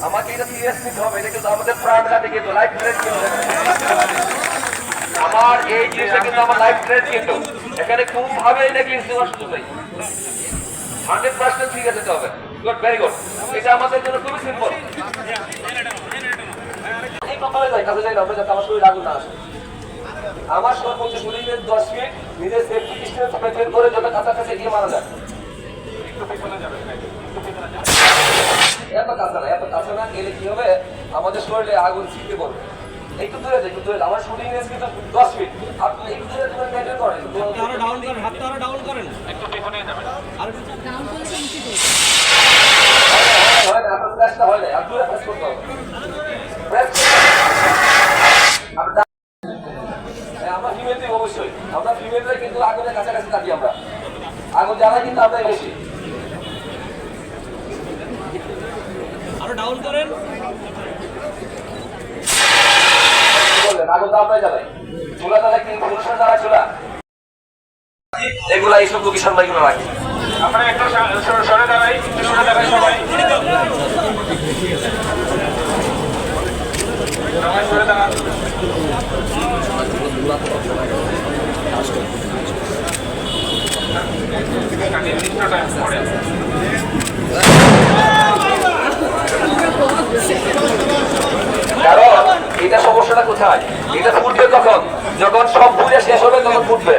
আমাকে এটা সিরিয়াস নিতে হবে, এটা কিন্তু আমাদের প্রাণঘাতী, কিন্তু লাইফ থ্রেট কিন্তু। আমার এই জিনিসটা কিন্তু আমার লাইফ থ্রেট কিন্তু। এখানে কোনভাবে নেগলিজেন্স দেওয়ার সুযোগ নেই, 100% ঠিক আছে হবে। Good, very good. এটা আমাদের জন্য খুবই সিম্পল। এই কপালে যাই, কাছে যাই না আমরা, যাতে আমার শরীর আগুন না আসে। আমার সর্বোচ্চ গুলির 10 ফিট নিজের সেফটি ডিস্টেন্স মেনটেন করে যত কাছাকাছি গিয়ে মারা যায়। এত কাছে না গেলে কি হবে, আমাদের শরীরে আগুন ছিটকে পড়বে। একটু দূরে যাই, একটু দূরে। আমার শুটিং রেঞ্জ কিন্তু 10 ফিট। আপনি একটু দূরে তুমি মেনটেন করেন, আরো ডাউন করেন, হাতটা আরো ডাউন করেন, একটু পিছনে যাবেন, আর ডাউন করে নিচে করুন। হয় না, আপনার প্রেসটা হয় না, আর দূরে প্রেস করতে হবে। প্রেস আমরা ফিমেল অবশ্যই, আমরা ফিমেলরা কিন্তু আগুনের কাছাকাছি থাকি। আমরা আগুন জ্বালাই কিন্তু আমরাই বেশি। আরো ডাউন করেন, আগুন তো আমরাই জ্বালাই। চুলা জ্বালাই কিন্তু পুরুষরা জ্বালা চুলা, এগুলা এইসব লোকেশন বাইগুলো রাখি। আমরা একটু সরে দাঁড়াই, একটু সরে দাঁড়াই সবাই, সবাই সরে দাঁড়ান। কারণ এটা সমস্যাটা কোথায়, এটা ফুটবে তখন যখন সব পুজো শেষ হবে, তখন ফুটবে,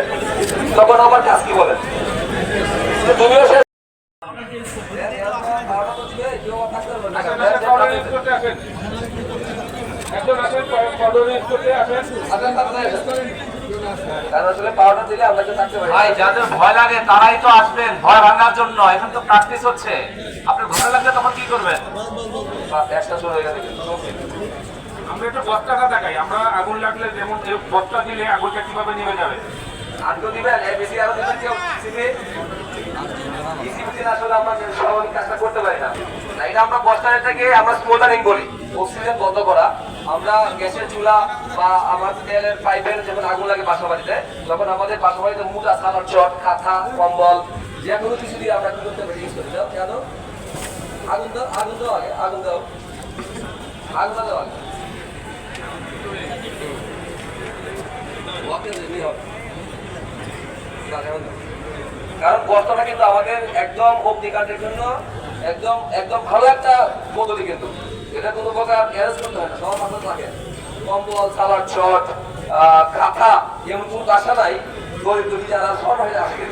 তখন আমার কাজ কি বলেন। তুমিও শেষ ভাই, যাদের ভয় লাগে তারাই তো আসবেন ভয় ভাঙার জন্য। এখন তো প্র্যাকটিস হচ্ছে, আপনার ভয় লাগলে তখন কি করবেন? আমরা একটু বস্তাটা দেখাই, আমরা আগুন লাগলে যেমন বস্তা দিলে আগুনটা কিভাবে নেমে যাবে। আটকে দিবেন, বেশি আরো দিবেন কেউ আসলে আমরা স্বাভাবিক কাজটা করতে পারি না। এটা আমরা বস্তায় থেকে আমরা স্মোল্ডারিং বলি, অক্সিজেন বন্ধ করা। আমরা গ্যাসের চুলা বা আমার তেলের পাইপের যখন আগুন লাগে বাসা বাড়িতে, তখন আমাদের বাসা বাড়িতে মোটা সালার চট, কাঁথা, কম্বল যে কোনো কিছু দিয়ে আমরা কি করতে পারি, ইউজ করি। দাও কেন আগুন দাও, আগুন দাও আগে, আগুন দাও, আগুন দাও আগে। কারণ বস্তাটা কিন্তু আমাদের একদম অগ্নিকাণ্ডের জন্য একদম একদম ভালো একটা পদ্ধতি, কিন্তু এটা কোনো প্রকার অ্যারেস্ট করতে হয় না, সব হাতে থাকে। কম্বল, সালার চট, কাঁথা, এমন কোনো বাসা নাই গরিব দুঃখী যারা সব হয়ে আসে।